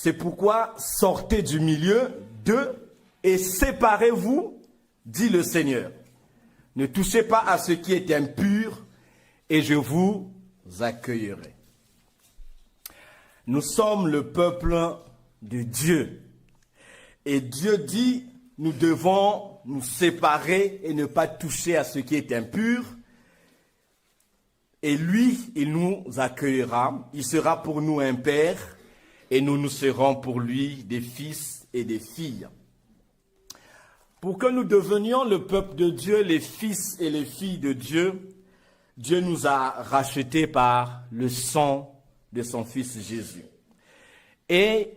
C'est pourquoi sortez du milieu d'eux et séparez-vous, dit le Seigneur. Ne touchez pas à ce qui est impur et je vous accueillerai. Nous sommes le peuple de Dieu. Et Dieu dit, nous devons nous séparer et ne pas toucher à ce qui est impur. Et lui, il nous accueillera. Il sera pour nous un père et nous serons pour lui des fils et des filles. Pour que nous devenions le peuple de Dieu, les fils et les filles de Dieu, Dieu nous a rachetés par le sang de son Fils Jésus. Et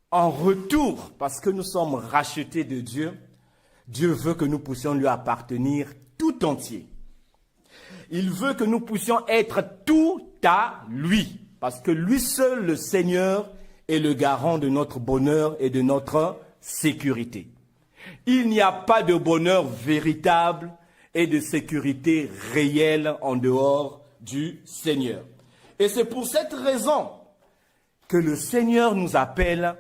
en retour, parce que nous sommes rachetés de Dieu, Dieu veut que nous puissions lui appartenir tout entier. Il veut que nous puissions être tout à lui, parce que lui seul, le Seigneur, est le garant de notre bonheur et de notre sécurité. Il n'y a pas de bonheur véritable et de sécurité réelle en dehors du Seigneur. Et c'est pour cette raison que le Seigneur nous appelle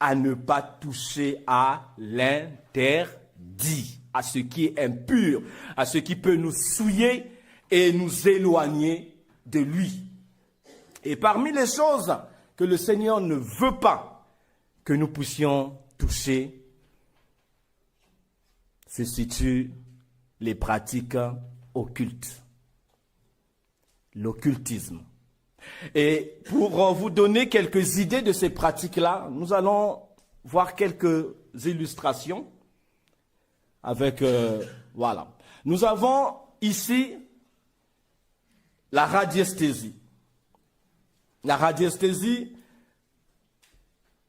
à ne pas toucher à l'interdit, à ce qui est impur, à ce qui peut nous souiller et nous éloigner de lui. Et parmi les choses que le Seigneur ne veut pas que nous puissions toucher, se situent les pratiques occultes, l'occultisme. Et pour vous donner quelques idées de ces pratiques-là, nous allons voir quelques illustrations avec, voilà. Nous avons ici la radiesthésie. La radiesthésie,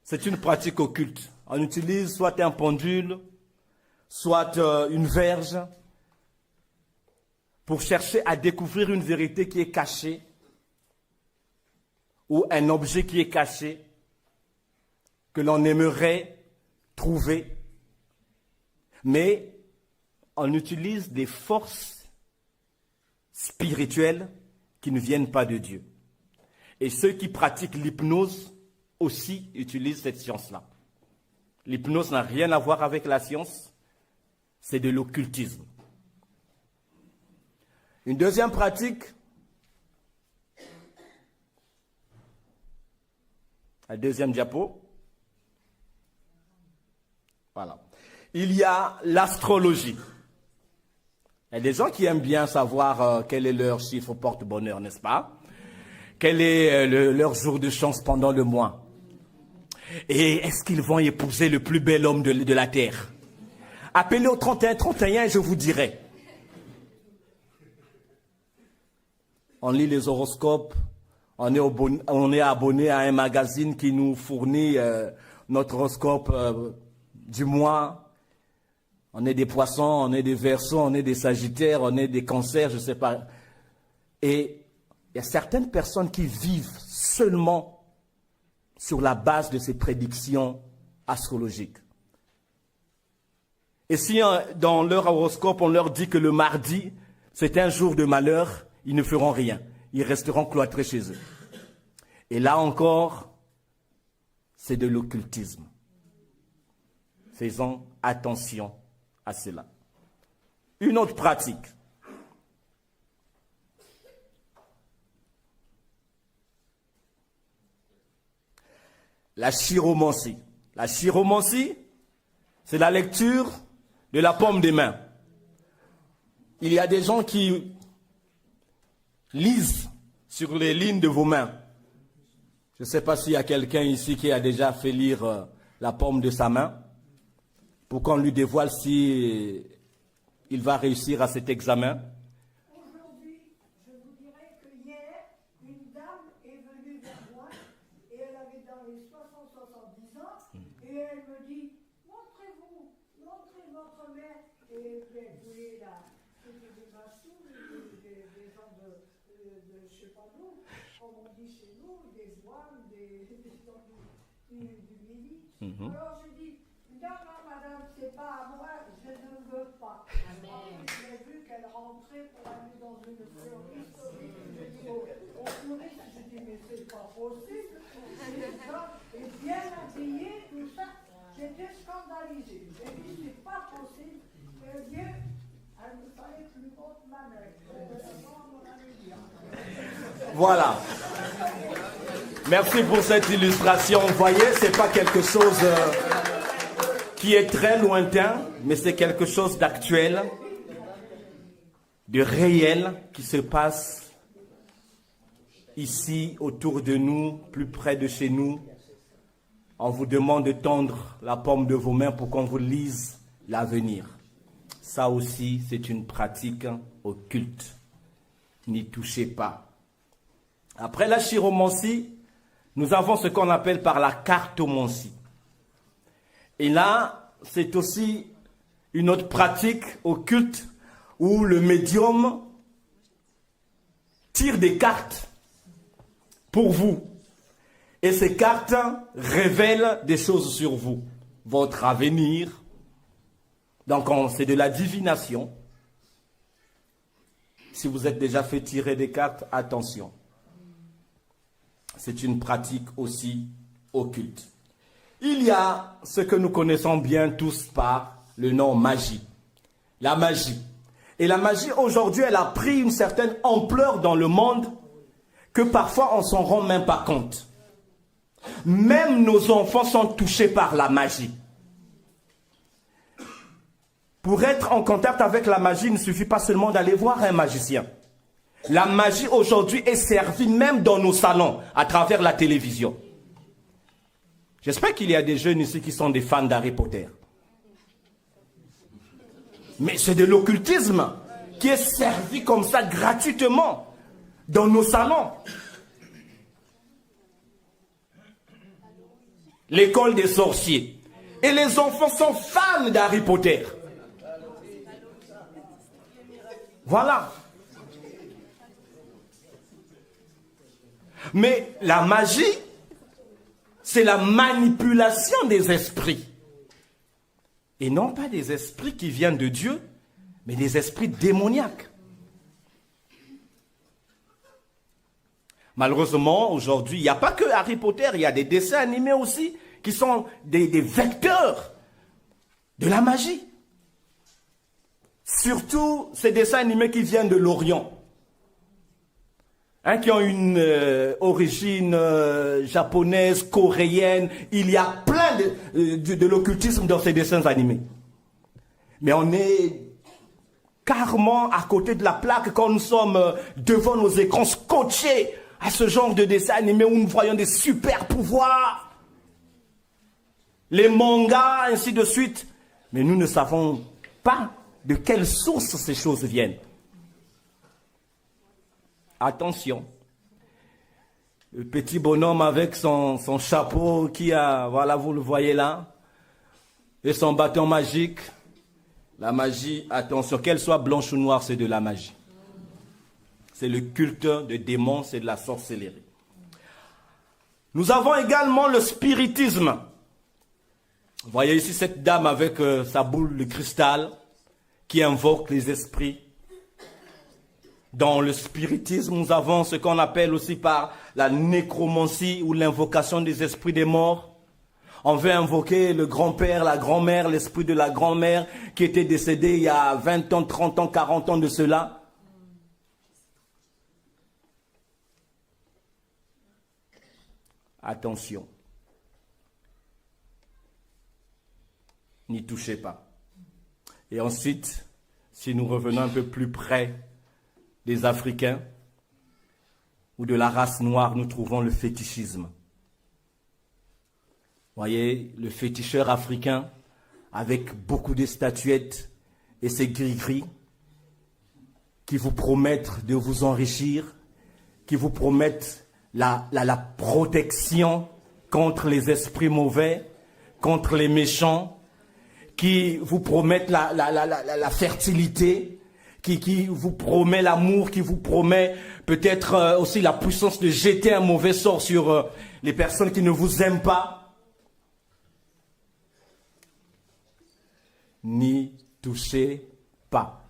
c'est une pratique occulte. On utilise soit un pendule, soit une verge, pour chercher à découvrir une vérité qui est cachée, ou un objet qui est caché, que l'on aimerait trouver. Mais on utilise des forces spirituelles qui ne viennent pas de Dieu. Et ceux qui pratiquent l'hypnose aussi utilisent cette science-là. L'hypnose n'a rien à voir avec la science, c'est de l'occultisme. Une deuxième pratique, la deuxième diapo. Voilà. Il y a l'astrologie. Il y a des gens qui aiment bien savoir quel est leur chiffre porte-bonheur, n'est-ce pas? Quel est leur jour de chance pendant le mois? Et est-ce qu'ils vont épouser le plus bel homme de la terre? Appelez au 31-31 et je vous dirai. On lit les horoscopes, on est abonné à un magazine qui nous fournit notre horoscope du mois. On est des poissons, on est des verseaux, on est des sagittaires, on est des cancers, je ne sais pas. Et il y a certaines personnes qui vivent seulement sur la base de ces prédictions astrologiques. Et si dans leur horoscope, on leur dit que le mardi, c'est un jour de malheur, ils ne feront rien. Ils resteront cloîtrés chez eux. Et là encore, c'est de l'occultisme. Faisons attention à cela. Une autre pratique. La chiromancie. La chiromancie, c'est la lecture de la paume des mains. Il y a des gens qui lisent sur les lignes de vos mains. Je ne sais pas s'il y a quelqu'un ici qui a déjà fait lire la paume de sa main pour qu'on lui dévoile si il va réussir à cet examen. Aujourd'hui, je vous dirais que hier, une dame est venue vers moi et elle avait dans les 60-70 ans et elle me dit « Montrez-vous, montrez votre mère » et elle voulait là, c'était des massous, des gens de je ne sais pas nous, comme on dit chez nous, des zouanes, des gens du midi. Alors je dis « Non, non, madame, c'est pas à moi, je ne veux pas. » J'ai vu qu'elle rentrait pour aller dans une fleuriste. Je dis au fleuriste, je dis mais c'est pas possible. Et bien Voilà. Merci pour cette illustration. Vous voyez, c'est pas quelque chose qui est très lointain, mais c'est quelque chose d'actuel, de réel qui se passe ici, autour de nous, plus près de chez nous. On vous demande de tendre la paume de vos mains pour qu'on vous lise l'avenir. Ça aussi, c'est une pratique occulte. N'y touchez pas. Après la chiromancie, nous avons ce qu'on appelle par la cartomancie. Et là, c'est aussi une autre pratique occulte où le médium tire des cartes pour vous. Et ces cartes révèlent des choses sur vous, votre avenir. Donc c'est de la divination. Si vous êtes déjà fait tirer des cartes, attention. C'est une pratique aussi occulte. Il y a ce que nous connaissons bien tous par le nom magie. La magie. Et la magie aujourd'hui, elle a pris une certaine ampleur dans le monde que parfois on s'en rend même pas compte. Même nos enfants sont touchés par la magie. Pour être en contact avec la magie, il ne suffit pas seulement d'aller voir un magicien. La magie aujourd'hui est servie même dans nos salons, à travers la télévision. J'espère qu'il y a des jeunes ici qui sont des fans d'Harry Potter. Mais c'est de l'occultisme qui est servi comme ça gratuitement dans nos salons. L'école des sorciers. Et les enfants sont fans d'Harry Potter. Voilà. Mais la magie, c'est la manipulation des esprits. Et non pas des esprits qui viennent de Dieu, mais des esprits démoniaques. Malheureusement, aujourd'hui, il n'y a pas que Harry Potter, il y a des dessins animés aussi qui sont des vecteurs de la magie. Surtout ces dessins animés qui viennent de l'Orient. Qui ont une origine japonaise, coréenne. Il y a plein de l'occultisme dans ces dessins animés. Mais on est carrément à côté de la plaque quand nous sommes devant nos écrans scotchés à ce genre de dessins animés où nous voyons des super pouvoirs. Les mangas, ainsi de suite. Mais nous ne savons pas de quelle source ces choses viennent. Attention, le petit bonhomme avec son chapeau qui a, voilà, vous le voyez là, et son bâton magique. La magie, attention, qu'elle soit blanche ou noire, c'est de la magie. C'est le culte de démons, c'est de la sorcellerie. Nous avons également le spiritisme. Vous voyez ici cette dame avec sa boule de cristal qui invoque les esprits. Dans le spiritisme, nous avons ce qu'on appelle aussi par la nécromancie ou l'invocation des esprits des morts. On veut invoquer le grand-père, la grand-mère, l'esprit de la grand-mère qui était décédé il y a 20 ans, 30 ans, 40 ans de cela. Attention. N'y touchez pas. Et ensuite, si nous revenons un peu plus près des Africains ou de la race noire, nous trouvons le fétichisme. Vous voyez, le féticheur africain avec beaucoup de statuettes et ses gris-gris qui vous promettent de vous enrichir, qui vous promettent la protection contre les esprits mauvais, contre les méchants, qui vous promettent la fertilité, qui vous promet l'amour, qui vous promet peut-être aussi la puissance de jeter un mauvais sort sur les personnes qui ne vous aiment pas. N'y touchez pas.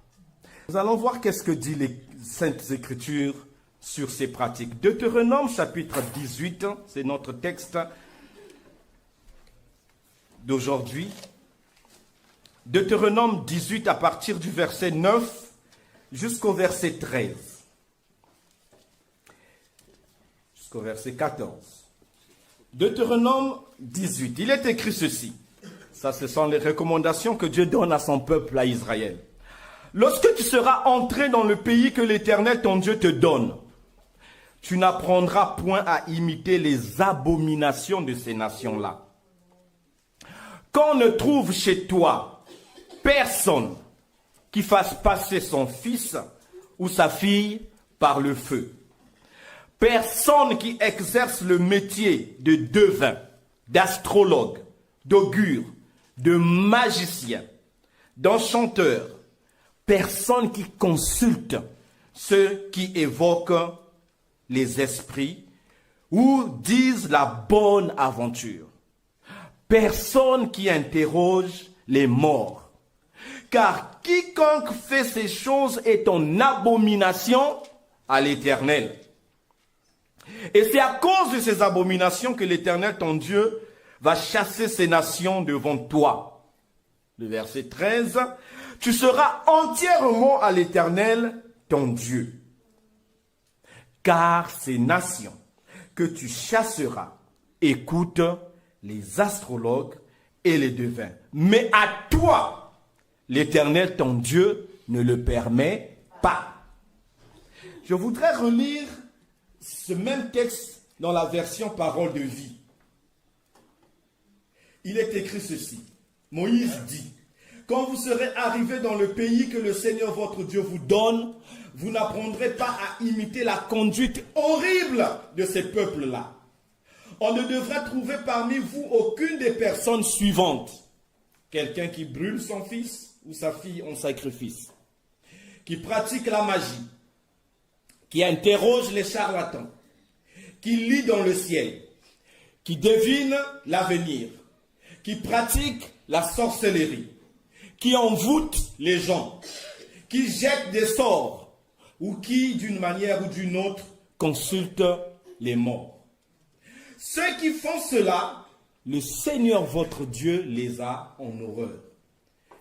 Nous allons voir qu'est-ce que dit les Saintes Écritures sur ces pratiques. Deutéronome chapitre 18, c'est notre texte d'aujourd'hui. Deutéronome 18 à partir du verset 9 jusqu'au verset 13. Jusqu'au verset 14. Deutéronome 18. Il est écrit ceci. Ça, ce sont les recommandations que Dieu donne à son peuple, à Israël. Lorsque tu seras entré dans le pays que l'Éternel, ton Dieu, te donne, tu n'apprendras point à imiter les abominations de ces nations-là. Qu'on ne trouve chez toi personne qui fasse passer son fils ou sa fille par le feu. Personne qui exerce le métier de devin, d'astrologue, d'augure, de magicien, d'enchanteur. Personne qui consulte ceux qui évoquent les esprits ou disent la bonne aventure. Personne qui interroge les morts. Car quiconque fait ces choses est en abomination à l'Éternel. Et c'est à cause de ces abominations que l'Éternel, ton Dieu, va chasser ces nations devant toi. Le verset 13, tu seras entièrement à l'Éternel, ton Dieu. Car ces nations que tu chasseras écoutent les astrologues et les devins. Mais à toi, l'Éternel, ton Dieu, ne le permet pas. Je voudrais relire ce même texte dans la version Parole de vie. Il est écrit ceci. Moïse dit, quand vous serez arrivés dans le pays que le Seigneur votre Dieu vous donne, vous n'apprendrez pas à imiter la conduite horrible de ces peuples-là. On ne devra trouver parmi vous aucune des personnes suivantes. Quelqu'un qui brûle son fils ou sa fille en sacrifice, qui pratique la magie, qui interroge les charlatans, qui lit dans le ciel, qui devine l'avenir, qui pratique la sorcellerie, qui envoûte les gens, qui jette des sorts, ou qui, d'une manière ou d'une autre, consulte les morts. Ceux qui font cela, le Seigneur votre Dieu les a en horreur.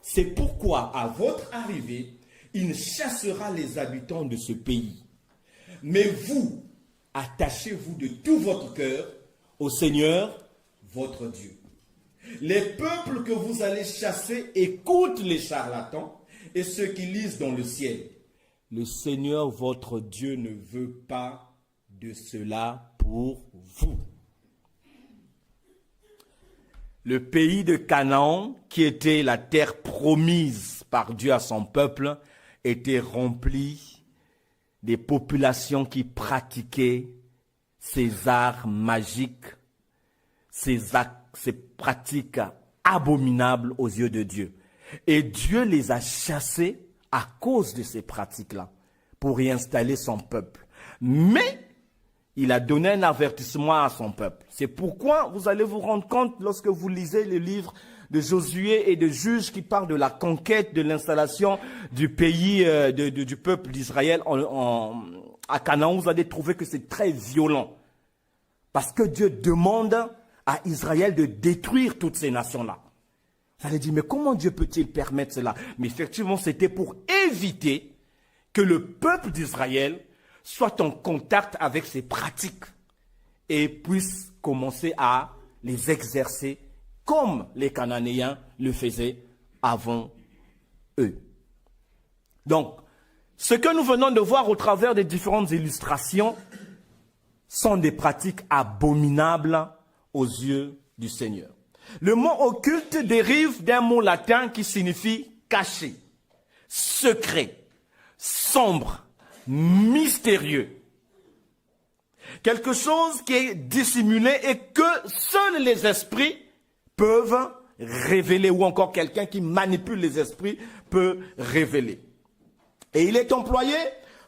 C'est pourquoi, à votre arrivée, il chassera les habitants de ce pays. Mais vous, attachez-vous de tout votre cœur au Seigneur votre Dieu. Les peuples que vous allez chasser écoutent les charlatans et ceux qui lisent dans le ciel. Le Seigneur votre Dieu ne veut pas de cela pour vous. Le pays de Canaan, qui était la terre promise par Dieu à son peuple, était rempli des populations qui pratiquaient ces arts magiques, ces pratiques abominables aux yeux de Dieu. Et Dieu les a chassés à cause de ces pratiques-là, pour y installer son peuple. Mais il a donné un avertissement à son peuple. C'est pourquoi vous allez vous rendre compte lorsque vous lisez le livre de Josué et de Juges qui parle de la conquête, de l'installation du pays, du peuple d'Israël à Canaan, vous allez trouver que c'est très violent. Parce que Dieu demande à Israël de détruire toutes ces nations-là. Vous allez dire, mais comment Dieu peut-il permettre cela? Mais effectivement, c'était pour éviter que le peuple d'Israël soit en contact avec ces pratiques et puisse commencer à les exercer comme les Cananéens le faisaient avant eux. Donc, ce que nous venons de voir au travers des différentes illustrations sont des pratiques abominables aux yeux du Seigneur. Le mot occulte dérive d'un mot latin qui signifie caché, secret, sombre, mystérieux. Quelque chose qui est dissimulé et que seuls les esprits peuvent révéler, ou encore quelqu'un qui manipule les esprits peut révéler. Et il est employé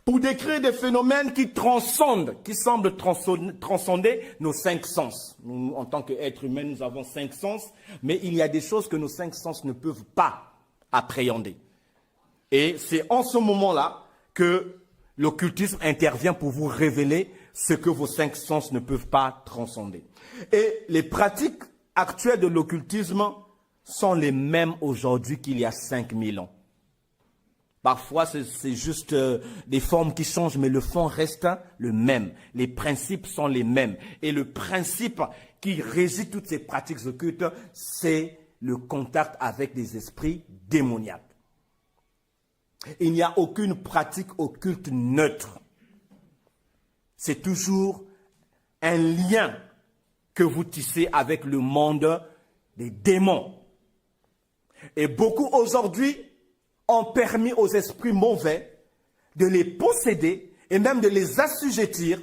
pour décrire des phénomènes qui transcendent, qui semblent transcender nos 5 sens. Nous, en tant qu'êtres humains, nous avons 5 sens, mais il y a des choses que nos 5 sens ne peuvent pas appréhender. Et c'est en ce moment-là que l'occultisme intervient pour vous révéler ce que vos 5 sens ne peuvent pas transcender. Et les pratiques actuelles de l'occultisme sont les mêmes aujourd'hui qu'il y a 5000 ans. Parfois, c'est juste des formes qui changent, mais le fond reste le même. Les principes sont les mêmes. Et le principe qui régit toutes ces pratiques occultes, c'est le contact avec des esprits démoniaques. Il n'y a aucune pratique occulte neutre. C'est toujours un lien que vous tissez avec le monde des démons. Et beaucoup aujourd'hui ont permis aux esprits mauvais de les posséder et même de les assujettir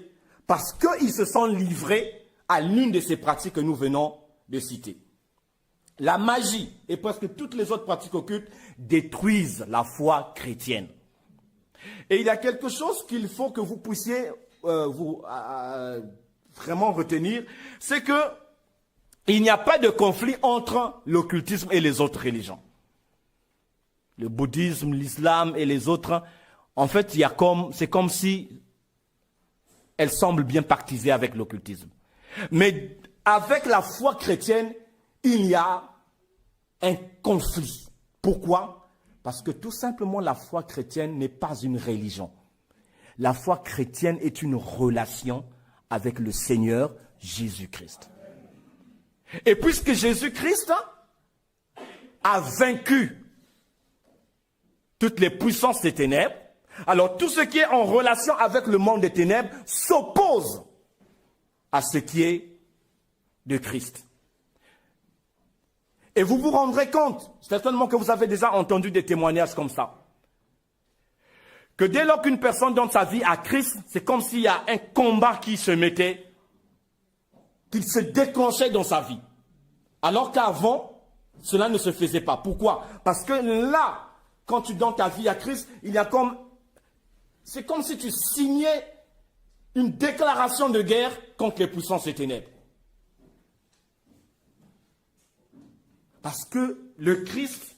parce qu'ils se sont livrés à l'une de ces pratiques que nous venons de citer. La magie et presque toutes les autres pratiques occultes détruisent la foi chrétienne. Et il y a quelque chose qu'il faut que vous puissiez vraiment retenir, c'est que il n'y a pas de conflit entre l'occultisme et les autres religions. Le bouddhisme, l'islam et les autres, en fait, c'est comme si elles semblent bien pactisées avec l'occultisme. Mais avec la foi chrétienne, il y a un conflit. Pourquoi? Parce que tout simplement, la foi chrétienne n'est pas une religion. La foi chrétienne est une relation avec le Seigneur Jésus-Christ. Et puisque Jésus-Christ a vaincu toutes les puissances des ténèbres, alors tout ce qui est en relation avec le monde des ténèbres s'oppose à ce qui est de Christ. Et vous vous rendrez compte, certainement que vous avez déjà entendu des témoignages comme ça, que dès lors qu'une personne donne sa vie à Christ, c'est comme s'il y a un combat qui se déclenchait dans sa vie. Alors qu'avant, cela ne se faisait pas. Pourquoi? Parce que là, quand tu donnes ta vie à Christ, c'est comme si tu signais une déclaration de guerre contre les puissances des ténèbres. Parce que le Christ,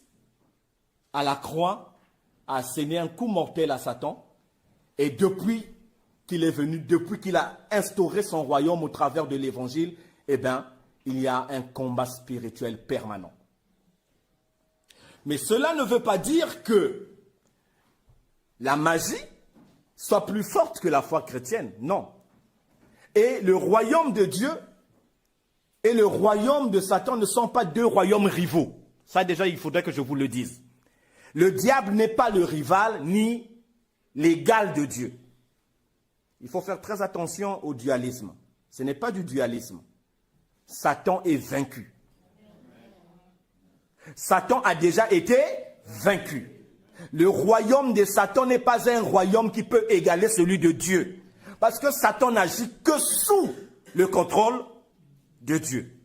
à la croix, a asséné un coup mortel à Satan. Et depuis qu'il est venu, depuis qu'il a instauré son royaume au travers de l'évangile, il y a un combat spirituel permanent. Mais cela ne veut pas dire que la magie soit plus forte que la foi chrétienne. Non. Et le royaume de Dieu et le royaume de Satan ne sont pas deux royaumes rivaux. Ça déjà, il faudrait que je vous le dise. Le diable n'est pas le rival ni l'égal de Dieu. Il faut faire très attention au dualisme. Ce n'est pas du dualisme. Satan est vaincu. Satan a déjà été vaincu. Le royaume de Satan n'est pas un royaume qui peut égaler celui de Dieu. Parce que Satan n'agit que sous le contrôle de Dieu.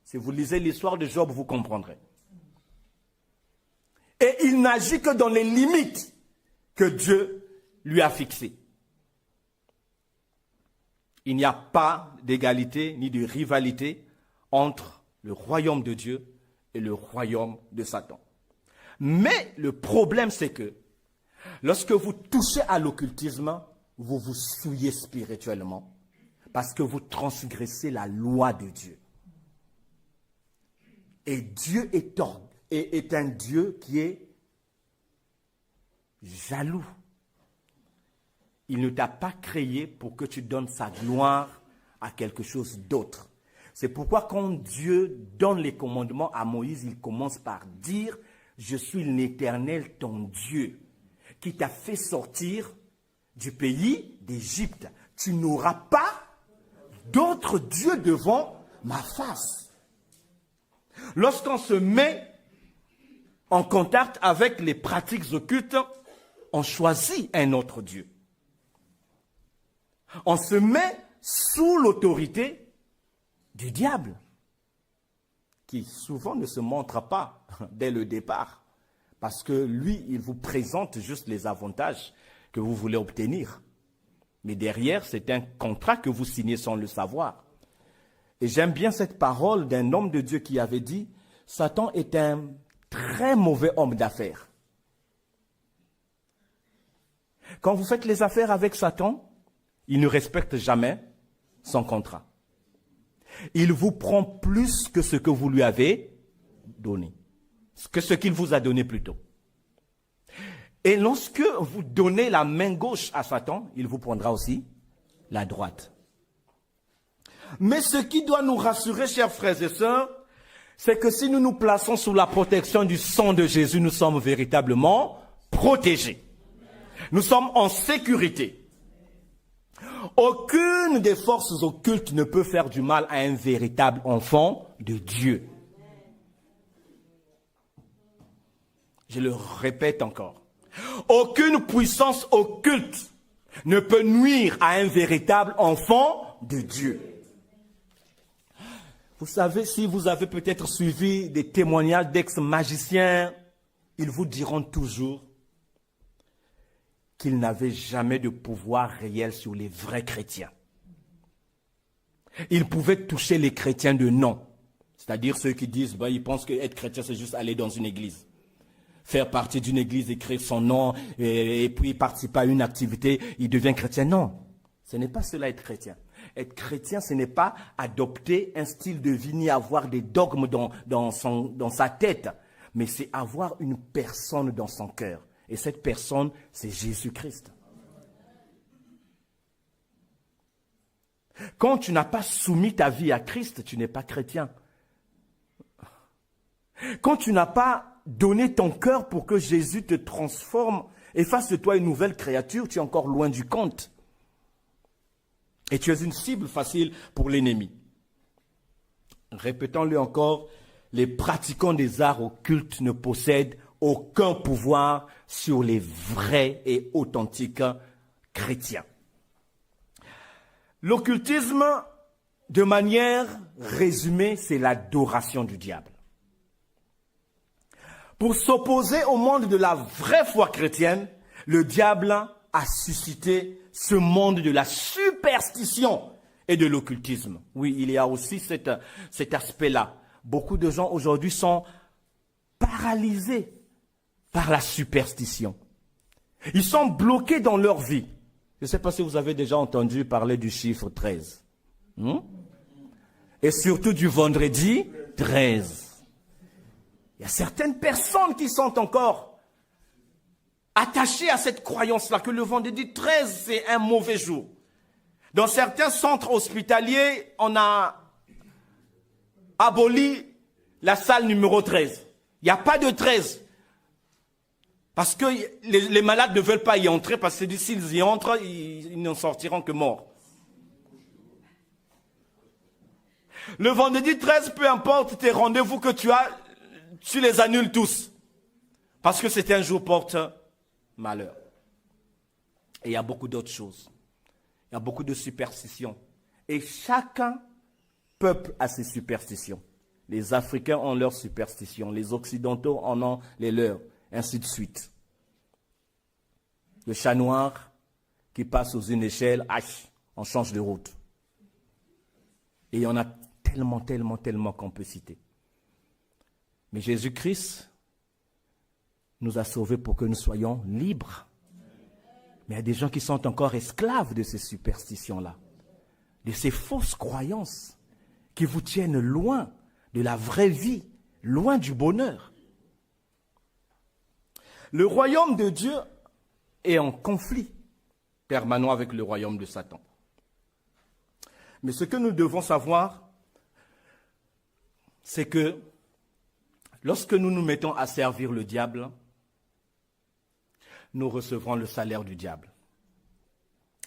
Si vous lisez l'histoire de Job, vous comprendrez. Et il n'agit que dans les limites que Dieu lui a fixées. Il n'y a pas d'égalité ni de rivalité entre le royaume de Dieu et le royaume de Satan. Mais le problème, c'est que lorsque vous touchez à l'occultisme, vous vous souillez spirituellement parce que vous transgressez la loi de Dieu. Et Dieu est un Dieu qui est jaloux. Il ne t'a pas créé pour que tu donnes sa gloire à quelque chose d'autre. C'est pourquoi quand Dieu donne les commandements à Moïse, il commence par dire « Je suis l'Éternel ton Dieu qui t'a fait sortir du pays d'Égypte. Tu n'auras pas d'autres dieux devant ma face. » Lorsqu'on se met en contact avec les pratiques occultes, on choisit un autre Dieu. On se met sous l'autorité du diable, qui souvent ne se montre pas dès le départ, parce que lui, il vous présente juste les avantages que vous voulez obtenir. Mais derrière, c'est un contrat que vous signez sans le savoir. Et j'aime bien cette parole d'un homme de Dieu qui avait dit « Satan est un très mauvais homme d'affaires. » Quand vous faites les affaires avec Satan, il ne respecte jamais son contrat. Il vous prend plus que ce que vous lui avez donné, que ce qu'il vous a donné plutôt. Et lorsque vous donnez la main gauche à Satan, il vous prendra aussi la droite. Mais ce qui doit nous rassurer, chers frères et sœurs, c'est que si nous nous plaçons sous la protection du sang de Jésus, nous sommes véritablement protégés. Nous sommes en sécurité. Aucune des forces occultes ne peut faire du mal à un véritable enfant de Dieu. Je le répète encore. Aucune puissance occulte ne peut nuire à un véritable enfant de Dieu. Vous savez, si vous avez peut-être suivi des témoignages d'ex-magiciens, ils vous diront toujours qu'ils n'avaient jamais de pouvoir réel sur les vrais chrétiens. Ils pouvaient toucher les chrétiens de nom. C'est-à-dire ceux qui disent, ils pensent qu'être chrétien, c'est juste aller dans une église. Faire partie d'une église, écrire son nom, et puis participer à une activité, il devient chrétien. Non, ce n'est pas cela être chrétien. Être chrétien, ce n'est pas adopter un style de vie ni avoir des dogmes dans sa tête, mais c'est avoir une personne dans son cœur. Et cette personne, c'est Jésus-Christ. Quand tu n'as pas soumis ta vie à Christ, tu n'es pas chrétien. Quand tu n'as pas donné ton cœur pour que Jésus te transforme et fasse de toi une nouvelle créature, tu es encore loin du compte. Et tu es une cible facile pour l'ennemi. Répétons-le encore, les pratiquants des arts occultes ne possèdent aucun pouvoir sur les vrais et authentiques chrétiens. L'occultisme, de manière résumée, c'est l'adoration du diable. Pour s'opposer au monde de la vraie foi chrétienne, le diable a suscité ce monde de la superstition et de l'occultisme. Oui, il y a aussi cet aspect-là. Beaucoup de gens aujourd'hui sont paralysés par la superstition. Ils sont bloqués dans leur vie. Je ne sais pas si vous avez déjà entendu parler du chiffre 13. Et surtout du vendredi 13. Il y a certaines personnes qui sont encore attachées à cette croyance-là, que le vendredi 13, c'est un mauvais jour. Dans certains centres hospitaliers, on a aboli la salle numéro 13. Il n'y a pas de 13. Parce que les malades ne veulent pas y entrer, parce que s'ils y entrent, ils n'en sortiront que morts. Le vendredi 13, peu importe tes rendez-vous que tu as, tu les annules tous. Parce que c'est un jour porte malheur. Et il y a beaucoup d'autres choses. Il y a beaucoup de superstitions. Et chacun peuple a ses superstitions. Les Africains ont leurs superstitions. Les Occidentaux en ont les leurs. Ainsi de suite. Le chat noir qui passe sous une échelle, on change de route. Et il y en a tellement qu'on peut citer. Mais Jésus-Christ nous a sauvés pour que nous soyons libres. Mais il y a des gens qui sont encore esclaves de ces superstitions-là, de ces fausses croyances qui vous tiennent loin de la vraie vie, loin du bonheur. Le royaume de Dieu est en conflit permanent avec le royaume de Satan. Mais ce que nous devons savoir, c'est que lorsque nous nous mettons à servir le diable, nous recevrons le salaire du diable.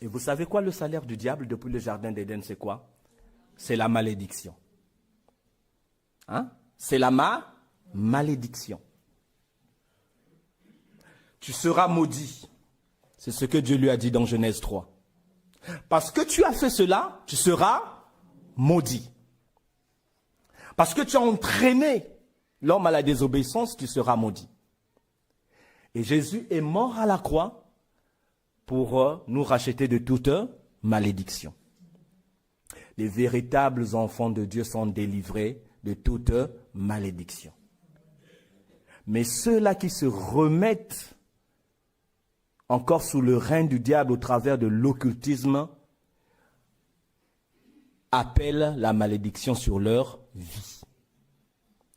Et vous savez quoi, le salaire du diable depuis le jardin d'Éden, c'est quoi? C'est la malédiction. C'est la malédiction. Tu seras maudit. C'est ce que Dieu lui a dit dans Genèse 3. Parce que tu as fait cela, tu seras maudit. Parce que tu as entraîné l'homme à la désobéissance, tu seras maudit. Et Jésus est mort à la croix pour nous racheter de toute malédiction. Les véritables enfants de Dieu sont délivrés de toute malédiction. Mais ceux-là qui se remettent encore sous le règne du diable au travers de l'occultisme appellent la malédiction sur leur vie.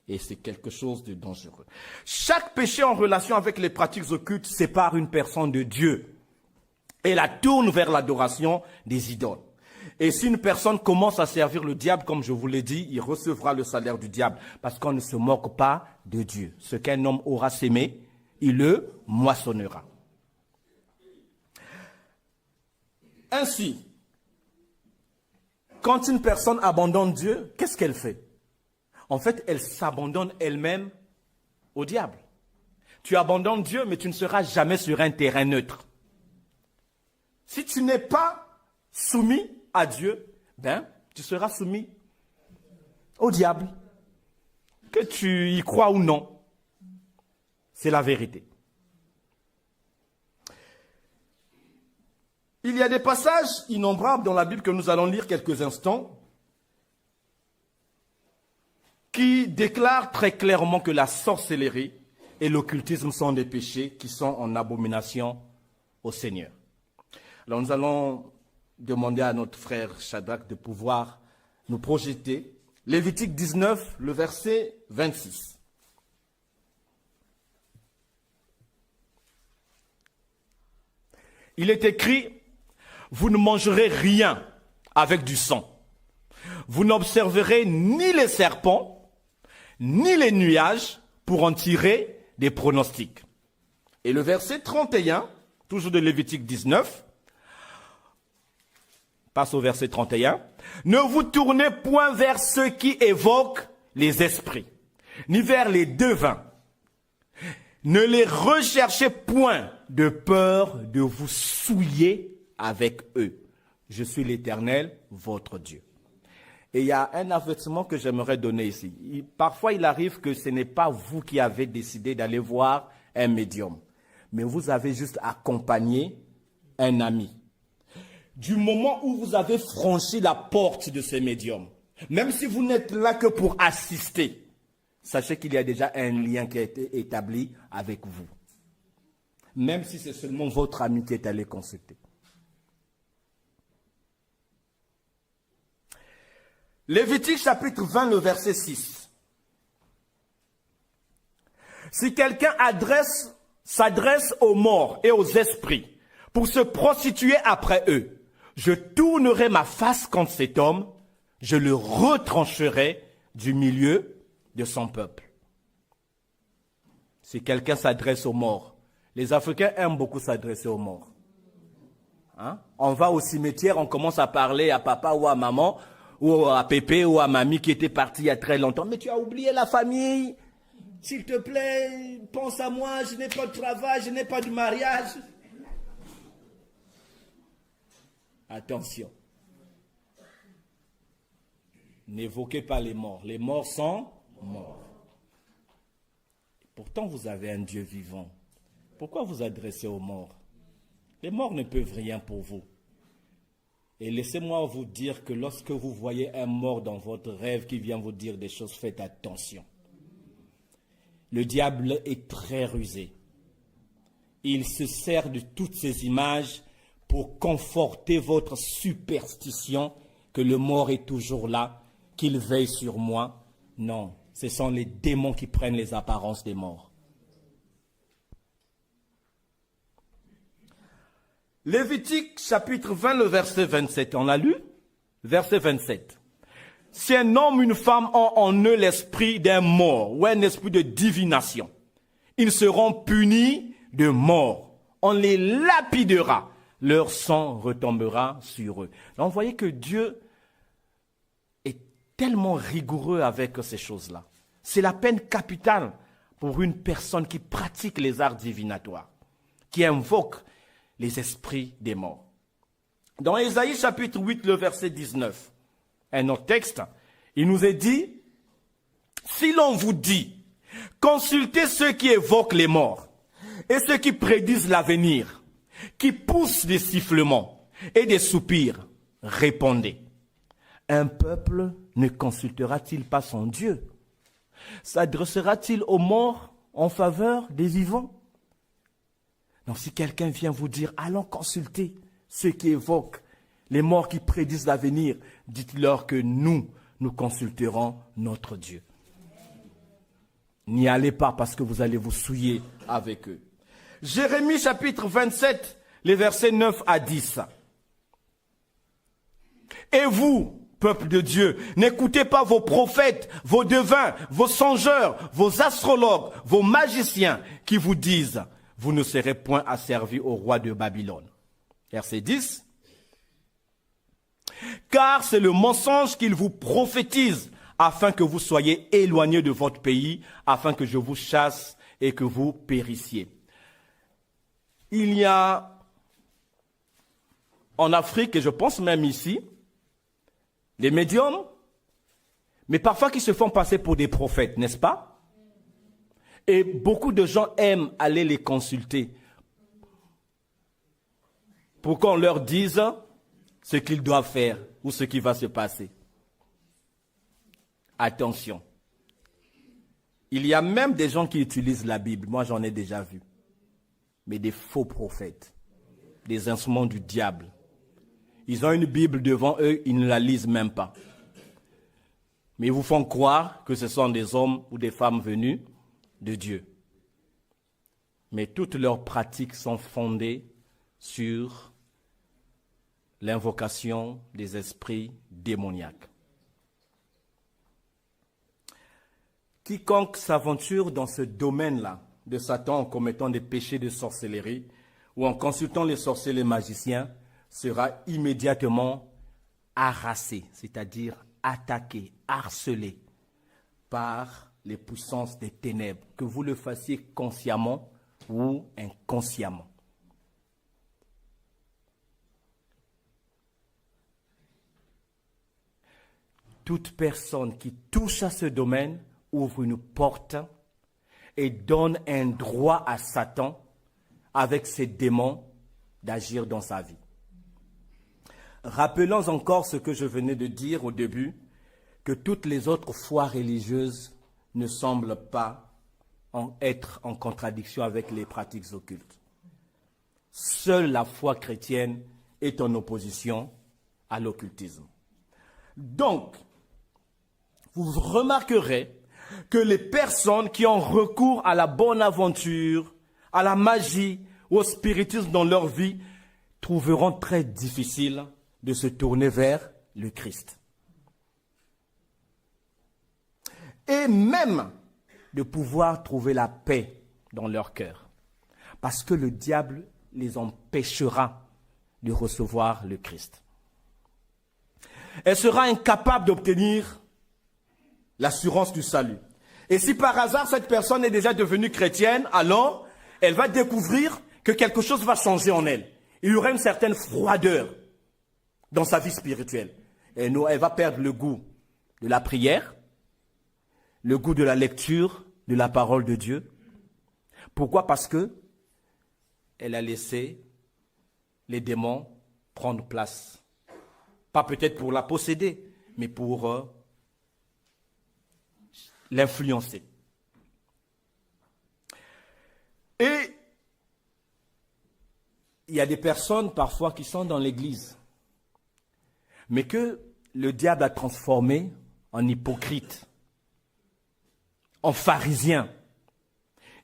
Et c'est quelque chose de dangereux. Chaque péché en relation avec les pratiques occultes sépare une personne de Dieu et la tourne vers l'adoration des idoles. Et si une personne commence à servir le diable, comme je vous l'ai dit, il recevra le salaire du diable, parce qu'on ne se moque pas de Dieu. Ce qu'un homme aura sémé, il le moissonnera. Ainsi, quand une personne abandonne Dieu, qu'est-ce qu'elle fait? En fait, elle s'abandonne elle-même au diable. Tu abandonnes Dieu, mais tu ne seras jamais sur un terrain neutre. Si tu n'es pas soumis à Dieu, tu seras soumis au diable. Que tu y crois ou non, c'est la vérité. Il y a des passages innombrables dans la Bible que nous allons lire quelques instants qui déclarent très clairement que la sorcellerie et l'occultisme sont des péchés qui sont en abomination au Seigneur. Alors nous allons demander à notre frère Shadrach de pouvoir nous projeter Lévitique 19, le verset 26. Il est écrit: vous ne mangerez rien avec du sang. Vous n'observerez ni les serpents, ni les nuages pour en tirer des pronostics. Et le verset 31, toujours de Lévitique 19, passe au verset 31. Ne vous tournez point vers ceux qui évoquent les esprits, ni vers les devins. Ne les recherchez point de peur de vous souiller avec eux. Je suis l'Éternel, votre Dieu. Et il y a un avertissement que j'aimerais donner ici. Parfois, il arrive que ce n'est pas vous qui avez décidé d'aller voir un médium, mais vous avez juste accompagné un ami. Du moment où vous avez franchi la porte de ce médium, même si vous n'êtes là que pour assister, sachez qu'il y a déjà un lien qui a été établi avec vous. Même si c'est seulement votre ami qui est allé consulter. Lévitique chapitre 20, le verset 6. Si quelqu'un s'adresse aux morts et aux esprits pour se prostituer après eux, je tournerai ma face contre cet homme, je le retrancherai du milieu de son peuple. Si quelqu'un s'adresse aux morts, les Africains aiment beaucoup s'adresser aux morts. On va au cimetière, on commence à parler à papa ou à maman, ou à pépé ou à mamie qui était partie il y a très longtemps. Mais tu as oublié la famille. S'il te plaît, pense à moi, je n'ai pas de travail, je n'ai pas de mariage. Attention. N'évoquez pas les morts. Les morts sont morts. Pourtant, vous avez un Dieu vivant. Pourquoi vous adressez aux morts? Les morts ne peuvent rien pour vous. Et laissez-moi vous dire que lorsque vous voyez un mort dans votre rêve qui vient vous dire des choses, faites attention. Le diable est très rusé. Il se sert de toutes ces images pour conforter votre superstition que le mort est toujours là, qu'il veille sur moi. Non, ce sont les démons qui prennent les apparences des morts. Lévitique chapitre 20, le verset 27, on l'a lu? Verset 27. Si un homme ou une femme ont en eux l'esprit d'un mort ou un esprit de divination, ils seront punis de mort. On les lapidera. Leur sang retombera sur eux. Donc, vous voyez que Dieu est tellement rigoureux avec ces choses-là. C'est la peine capitale pour une personne qui pratique les arts divinatoires, qui invoque les esprits des morts. Dans Ésaïe chapitre 8, le verset 19, un autre texte, il nous est dit, si l'on vous dit, consultez ceux qui évoquent les morts et ceux qui prédisent l'avenir, qui poussent des sifflements et des soupirs, répondez. Un peuple ne consultera-t-il pas son Dieu? S'adressera-t-il aux morts en faveur des vivants? Donc si quelqu'un vient vous dire, allons consulter ceux qui évoquent les morts qui prédisent l'avenir, dites-leur que nous consulterons notre Dieu. N'y allez pas parce que vous allez vous souiller avec eux. Jérémie chapitre 27, les versets 9 à 10. Et vous, peuple de Dieu, n'écoutez pas vos prophètes, vos devins, vos songeurs, vos astrologues, vos magiciens qui vous disent, vous ne serez point asservis au roi de Babylone. Verset 10. Car c'est le mensonge qu'ils vous prophétisent, afin que vous soyez éloignés de votre pays, afin que je vous chasse et que vous périssiez. Il y a en Afrique, et je pense même ici, des médiums, mais parfois qui se font passer pour des prophètes, n'est-ce pas? Et beaucoup de gens aiment aller les consulter pour qu'on leur dise ce qu'ils doivent faire ou ce qui va se passer. Attention. Il y a même des gens qui utilisent la Bible, moi j'en ai déjà vu, mais des faux prophètes, des instruments du diable. Ils ont une Bible devant eux, ils ne la lisent même pas. Mais ils vous font croire que ce sont des hommes ou des femmes venus de Dieu. Mais toutes leurs pratiques sont fondées sur l'invocation des esprits démoniaques. Quiconque s'aventure dans ce domaine-là de Satan en commettant des péchés de sorcellerie ou en consultant les sorciers et les magiciens sera immédiatement harassé, c'est-à-dire attaqué, harcelé par les puissances des ténèbres, que vous le fassiez consciemment ou inconsciemment. Toute personne qui touche à ce domaine ouvre une porte et donne un droit à Satan avec ses démons d'agir dans sa vie. Rappelons encore ce que je venais de dire au début, que toutes les autres foi religieuses ne semblent pas être en contradiction avec les pratiques occultes. Seule la foi chrétienne est en opposition à l'occultisme. Donc, vous remarquerez que les personnes qui ont recours à la bonne aventure, à la magie ou au spiritisme dans leur vie, trouveront très difficile de se tourner vers le Christ. Et même de pouvoir trouver la paix dans leur cœur. Parce que le diable les empêchera de recevoir le Christ. Elle sera incapable d'obtenir l'assurance du salut. Et si par hasard cette personne est déjà devenue chrétienne, alors elle va découvrir que quelque chose va changer en elle. Il y aura une certaine froideur dans sa vie spirituelle. Et elle va perdre le goût de la prière, le goût de la lecture de la parole de Dieu. Pourquoi? Parce que elle a laissé les démons prendre place. Pas peut-être pour la posséder, mais pour l'influencer. Et il y a des personnes parfois qui sont dans l'église, mais que le diable a transformé en hypocrites, en pharisiens.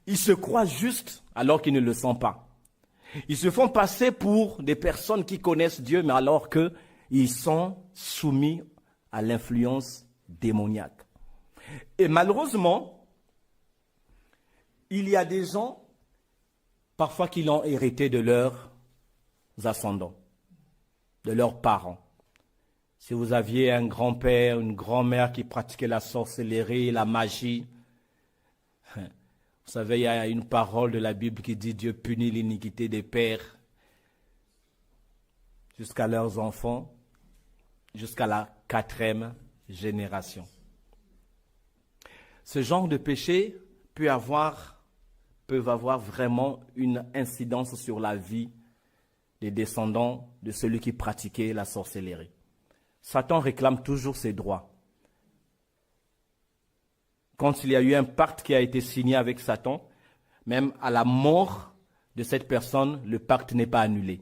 Ils se croient justes alors qu'ils ne le sont pas. Ils se font passer pour des personnes qui connaissent Dieu, mais alors qu'ils sont soumis à l'influence démoniaque. Et malheureusement, il y a des gens, parfois qui l'ont hérité de leurs ascendants, de leurs parents. Si vous aviez un grand-père, une grand-mère qui pratiquait la sorcellerie, la magie, vous savez, il y a une parole de la Bible qui dit Dieu punit l'iniquité des pères jusqu'à leurs enfants, jusqu'à la 4e génération. Ce genre de péché peuvent avoir vraiment une incidence sur la vie des descendants de celui qui pratiquait la sorcellerie. Satan réclame toujours ses droits. Quand il y a eu un pacte qui a été signé avec Satan, même à la mort de cette personne, le pacte n'est pas annulé.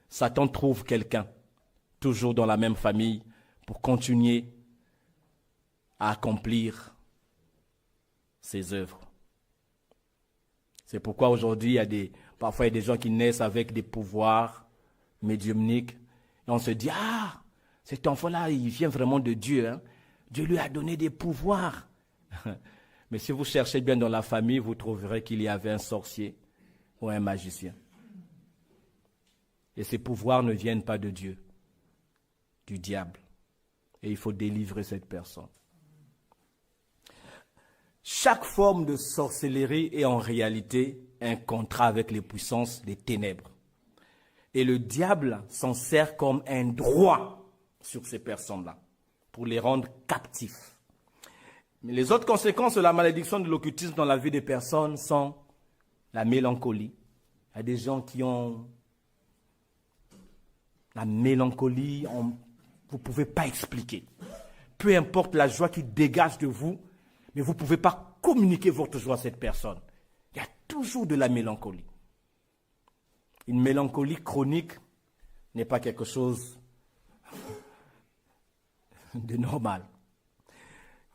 Satan trouve quelqu'un, toujours dans la même famille, pour continuer à accomplir ses œuvres. C'est pourquoi aujourd'hui, parfois il y a des gens qui naissent avec des pouvoirs médiumniques. Et on se dit, ah, cet enfant-là, il vient vraiment de Dieu. Hein. Dieu lui a donné des pouvoirs. Mais si vous cherchez bien dans la famille, vous trouverez qu'il y avait un sorcier ou un magicien. Et ces pouvoirs ne viennent pas de Dieu, du diable. Et il faut délivrer cette personne. Chaque forme de sorcellerie est en réalité un contrat avec les puissances des ténèbres. Et le diable s'en sert comme un droit sur ces personnes-là, pour les rendre captifs. Mais les autres conséquences de la malédiction de l'occultisme dans la vie des personnes sont la mélancolie. Il y a des gens qui ont la mélancolie, vous ne pouvez pas expliquer. Peu importe la joie qui dégage de vous, mais vous ne pouvez pas communiquer votre joie à cette personne. Il y a toujours de la mélancolie. Une mélancolie chronique n'est pas quelque chose de normal.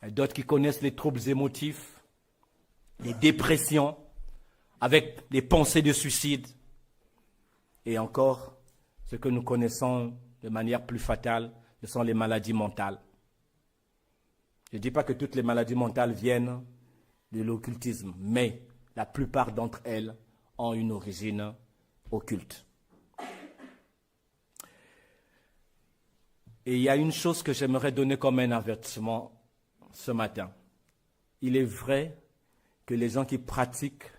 Il y a d'autres qui connaissent les troubles émotifs, les dépressions, avec des pensées de suicide. Et encore, ce que nous connaissons de manière plus fatale, ce sont les maladies mentales. Je ne dis pas que toutes les maladies mentales viennent de l'occultisme, mais la plupart d'entre elles ont une origine occulte. Et il y a une chose que j'aimerais donner comme un avertissement ce matin. Il est vrai que les gens qui pratiquent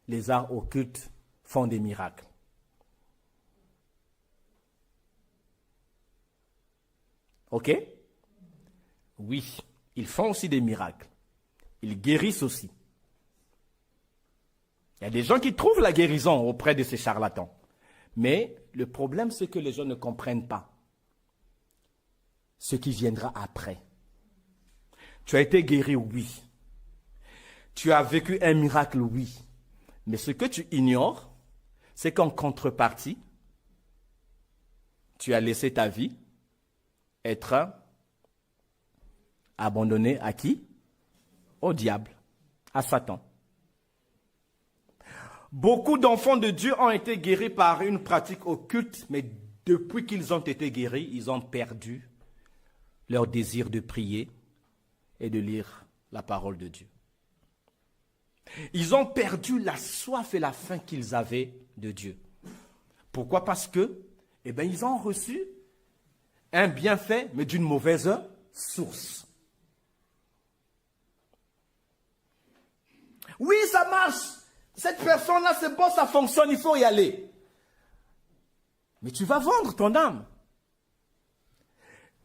les arts occultes font des miracles. Ok? Oui, ils font aussi des miracles. Ils guérissent aussi. Il y a des gens qui trouvent la guérison auprès de ces charlatans. Mais le problème, c'est que les gens ne comprennent pas ce qui viendra après. Tu as été guéri, oui. Tu as vécu un miracle, oui. Mais ce que tu ignores, c'est qu'en contrepartie, tu as laissé ta vie être abandonnée à qui? Au diable, à Satan. Beaucoup d'enfants de Dieu ont été guéris par une pratique occulte, mais depuis qu'ils ont été guéris, ils ont perdu leur désir de prier et de lire la parole de Dieu. Ils ont perdu la soif et la faim qu'ils avaient de Dieu. Pourquoi? Parce que, ils ont reçu un bienfait, mais d'une mauvaise source. Oui, ça marche. Cette personne-là, c'est bon, ça fonctionne, il faut y aller. Mais tu vas vendre ton âme.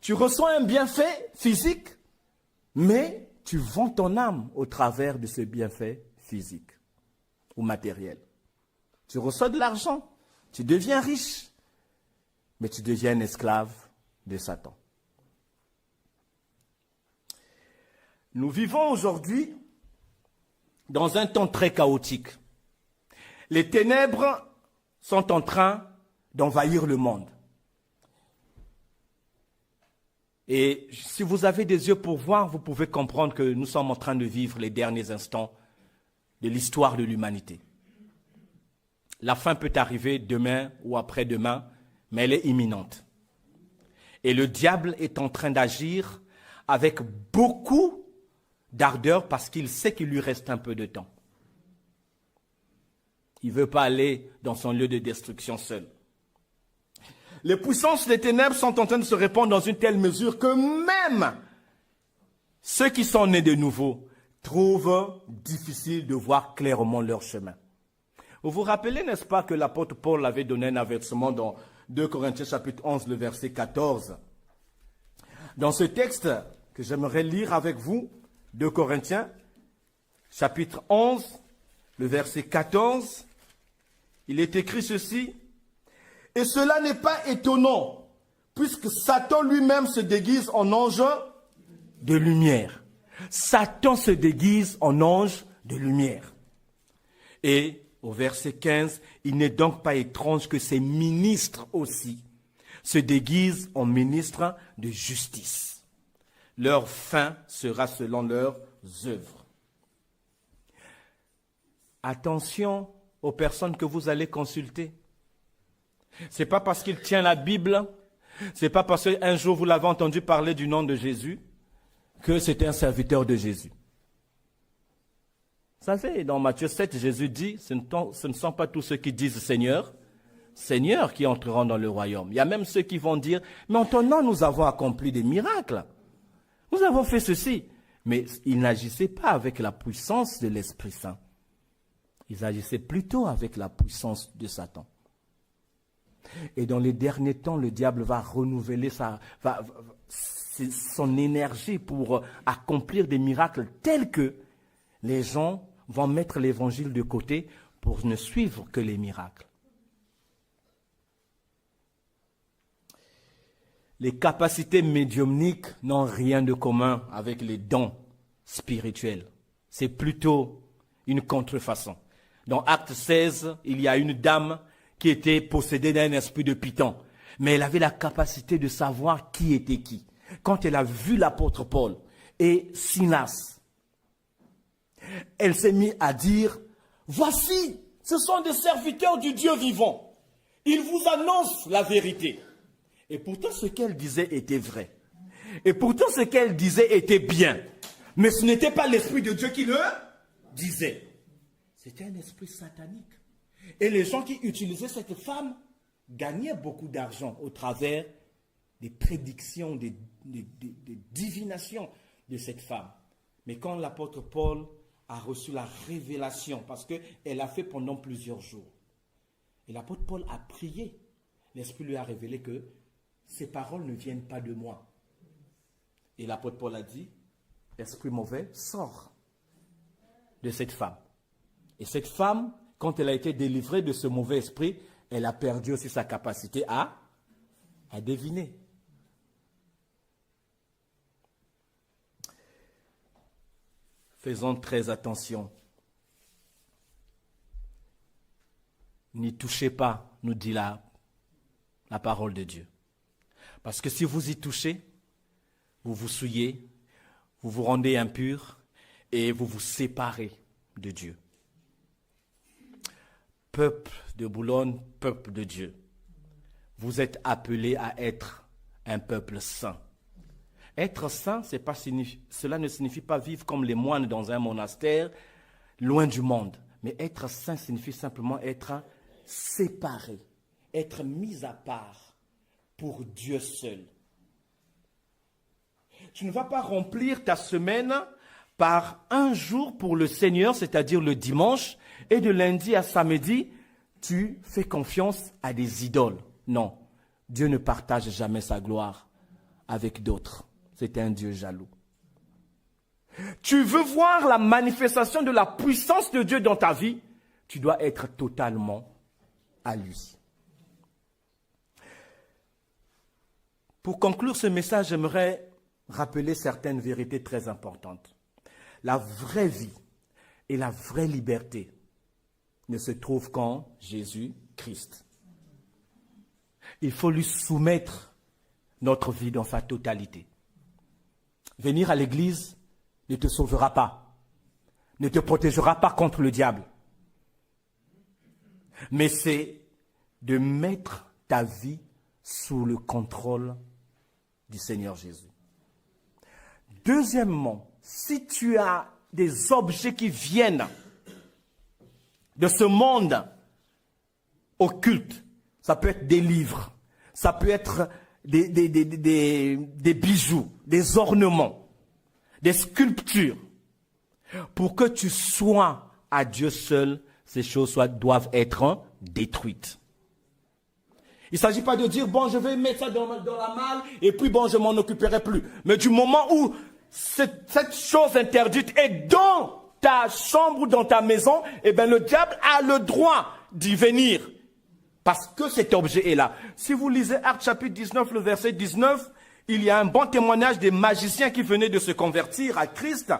Tu reçois un bienfait physique, mais tu vends ton âme au travers de ce bienfait physique ou matériel. Tu reçois de l'argent, tu deviens riche, mais tu deviens un esclave de Satan. Nous vivons aujourd'hui dans un temps très chaotique. Les ténèbres sont en train d'envahir le monde. Et si vous avez des yeux pour voir, vous pouvez comprendre que nous sommes en train de vivre les derniers instants de l'histoire de l'humanité. La fin peut arriver demain ou après-demain, mais elle est imminente. Et le diable est en train d'agir avec beaucoup d'ardeur parce qu'il sait qu'il lui reste un peu de temps. Il ne veut pas aller dans son lieu de destruction seul. Les puissances des ténèbres sont en train de se répandre dans une telle mesure que même ceux qui sont nés de nouveau trouvent difficile de voir clairement leur chemin. Vous vous rappelez, n'est-ce pas, que l'apôtre Paul avait donné un avertissement dans 2 Corinthiens chapitre 11, le verset 14. Dans ce texte que j'aimerais lire avec vous, 2 Corinthiens chapitre 11, le verset 14, il est écrit ceci. Et cela n'est pas étonnant, puisque Satan lui-même se déguise en ange de lumière. Satan se déguise en ange de lumière. Et au verset 15, il n'est donc pas étrange que ses ministres aussi se déguisent en ministres de justice. Leur fin sera selon leurs œuvres. Attention aux personnes que vous allez consulter. Ce n'est pas parce qu'il tient la Bible, ce n'est pas parce qu'un jour vous l'avez entendu parler du nom de Jésus que c'est un serviteur de Jésus. Vous savez, dans Matthieu 7, Jésus dit, ce ne sont pas tous ceux qui disent Seigneur, Seigneur qui entreront dans le royaume. Il y a même ceux qui vont dire, mais en ton nom nous avons accompli des miracles. Nous avons fait ceci. Mais ils n'agissaient pas avec la puissance de l'Esprit Saint. Ils agissaient plutôt avec la puissance de Satan. Et dans les derniers temps, le diable va renouveler son énergie pour accomplir des miracles tels que les gens vont mettre l'évangile de côté pour ne suivre que les miracles. Les capacités médiumniques n'ont rien de commun avec les dons spirituels. C'est plutôt une contrefaçon. Dans Acte 16, il y a une dame qui était possédée d'un esprit de python. Mais elle avait la capacité de savoir qui était qui. Quand elle a vu l'apôtre Paul et Silas, elle s'est mise à dire, voici, ce sont des serviteurs du Dieu vivant. Ils vous annoncent la vérité. Et pourtant, ce qu'elle disait était vrai. Et pourtant, ce qu'elle disait était bien. Mais ce n'était pas l'Esprit de Dieu qui le disait. C'était un esprit satanique. Et les gens qui utilisaient cette femme gagnaient beaucoup d'argent au travers des prédictions, des divinations de cette femme. Mais quand l'apôtre Paul a reçu la révélation, parce qu'elle a fait pendant plusieurs jours, et l'apôtre Paul a prié, l'Esprit lui a révélé que ces paroles ne viennent pas de moi. Et l'apôtre Paul a dit, esprit mauvais, sors de cette femme. Et cette femme, quand elle a été délivrée de ce mauvais esprit, elle a perdu aussi sa capacité à deviner. Faisons très attention. N'y touchez pas, nous dit la parole de Dieu. Parce que si vous y touchez, vous vous souillez, vous vous rendez impur et vous vous séparez de Dieu. Peuple de Boulogne, peuple de Dieu, vous êtes appelés à être un peuple saint. Être saint, cela ne signifie pas vivre comme les moines dans un monastère, loin du monde. Mais être saint signifie simplement être séparé, être mis à part pour Dieu seul. Tu ne vas pas remplir ta semaine par un jour pour le Seigneur, c'est-à-dire le dimanche, et de lundi à samedi, tu fais confiance à des idoles. Non, Dieu ne partage jamais sa gloire avec d'autres. C'est un Dieu jaloux. Tu veux voir la manifestation de la puissance de Dieu dans ta vie, tu dois être totalement à lui. Pour conclure ce message, j'aimerais rappeler certaines vérités très importantes. La vraie vie et la vraie liberté ne se trouvent qu'en Jésus-Christ. Il faut lui soumettre notre vie dans sa totalité. Venir à l'église ne te sauvera pas, ne te protégera pas contre le diable. Mais c'est de mettre ta vie sous le contrôle du Seigneur Jésus. Deuxièmement, si tu as des objets qui viennent de ce monde occulte, ça peut être des livres, ça peut être des bijoux, des ornements, des sculptures. Pour que tu sois à Dieu seul, ces choses doivent être détruites. Il ne s'agit pas de dire, bon, je vais mettre ça dans la malle et puis, bon, je ne m'en occuperai plus. Mais du moment où cette chose interdite est dans ta chambre ou dans ta maison, eh bien, le diable a le droit d'y venir. Parce que cet objet est là. Si vous lisez Actes chapitre 19, le verset 19, il y a un bon témoignage des magiciens qui venaient de se convertir à Christ.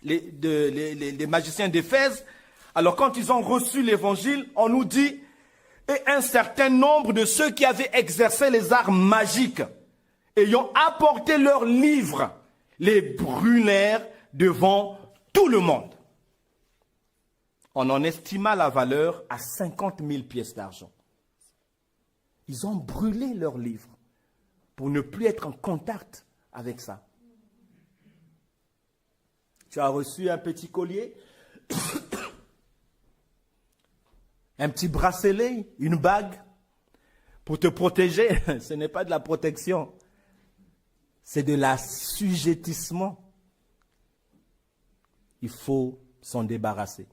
Les magiciens d'Éphèse. Alors quand ils ont reçu l'évangile, on nous dit, et un certain nombre de ceux qui avaient exercé les arts magiques, ayant apporté leurs livres, les brûlèrent devant tout le monde. on en estima la valeur à 50 000 pièces d'argent. Ils ont brûlé leurs livres pour ne plus être en contact avec ça. Tu as reçu un petit collier, un petit bracelet, une bague pour te protéger. Ce n'est pas de la protection, c'est de l'assujettissement. Il faut s'en débarrasser.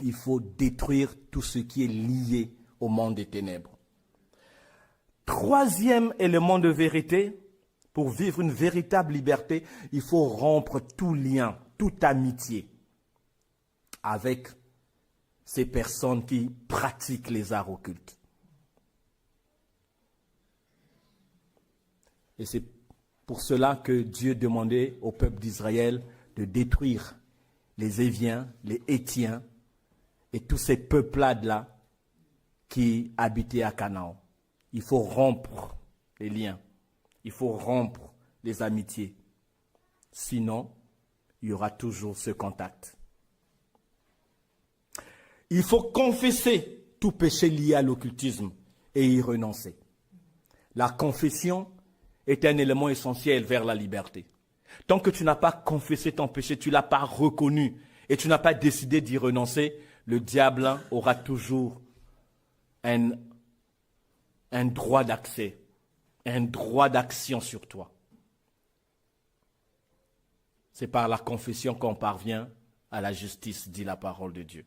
Il faut détruire tout ce qui est lié au monde des ténèbres. Troisième élément de vérité, pour vivre une véritable liberté, il faut rompre tout lien, toute amitié avec ces personnes qui pratiquent les arts occultes. Et c'est pour cela que Dieu demandait au peuple d'Israël de détruire les Éviens, les Hétiens et tous ces peuplades-là qui habitaient à Canaan. Il faut rompre les liens, il faut rompre les amitiés. Sinon, il y aura toujours ce contact. Il faut confesser tout péché lié à l'occultisme et y renoncer. La confession est un élément essentiel vers la liberté. Tant que tu n'as pas confessé ton péché, tu ne l'as pas reconnu et tu n'as pas décidé d'y renoncer, le diable aura toujours un droit d'accès, un droit d'action sur toi. C'est par la confession qu'on parvient à la justice, dit la parole de Dieu.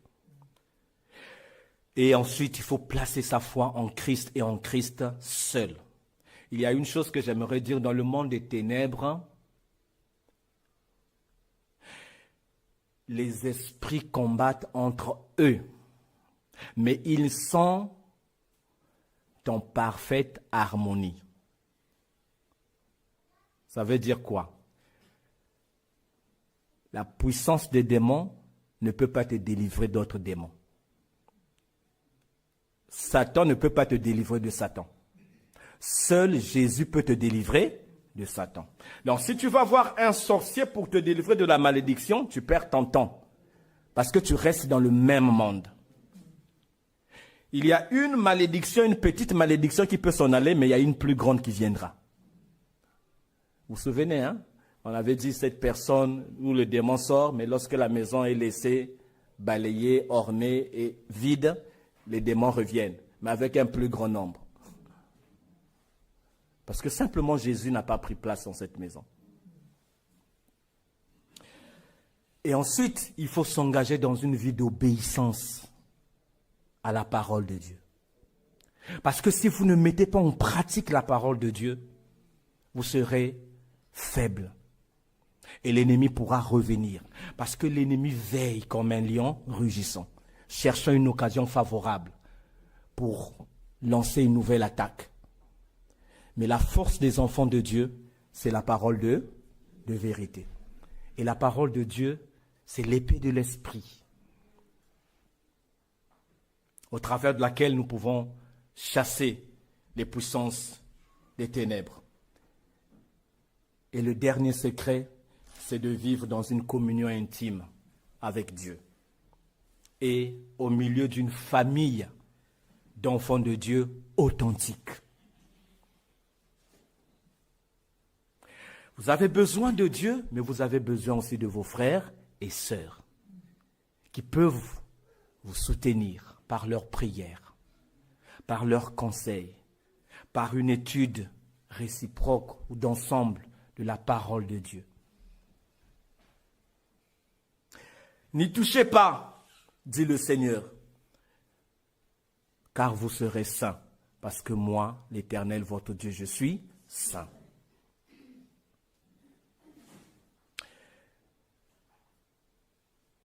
Et ensuite, il faut placer sa foi en Christ et en Christ seul. Il y a une chose que j'aimerais dire dans le monde des ténèbres. Les esprits combattent entre eux, mais ils sont en parfaite harmonie. Ça veut dire quoi? La puissance des démons ne peut pas te délivrer d'autres démons. Satan ne peut pas te délivrer de Satan. Seul Jésus peut te délivrer de Satan. Donc si tu vas voir un sorcier pour te délivrer de la malédiction, tu perds ton temps. Parce que tu restes dans le même monde. Il y a une malédiction, une petite malédiction qui peut s'en aller, mais il y a une plus grande qui viendra. Vous vous souvenez, hein? On avait dit cette personne où le démon sort, mais lorsque la maison est laissée, balayée, ornée et vide, les démons reviennent, mais avec un plus grand nombre. Parce que simplement Jésus n'a pas pris place dans cette maison. Et ensuite, il faut s'engager dans une vie d'obéissance à la parole de Dieu. Parce que si vous ne mettez pas en pratique la parole de Dieu, vous serez faible. Et l'ennemi pourra revenir. Parce que l'ennemi veille comme un lion rugissant, cherchant une occasion favorable pour lancer une nouvelle attaque. Mais la force des enfants de Dieu, c'est la parole de vérité. Et la parole de Dieu, c'est l'épée de l'esprit, au travers de laquelle nous pouvons chasser les puissances des ténèbres. Et le dernier secret, c'est de vivre dans une communion intime avec Dieu. Et au milieu d'une famille d'enfants de Dieu authentiques. Vous avez besoin de Dieu, mais vous avez besoin aussi de vos frères et sœurs qui peuvent vous soutenir par leurs prières, par leurs conseils, par une étude réciproque ou d'ensemble de la parole de Dieu. N'y touchez pas, dit le Seigneur, car vous serez saints, parce que moi, l'Éternel, votre Dieu, je suis saint.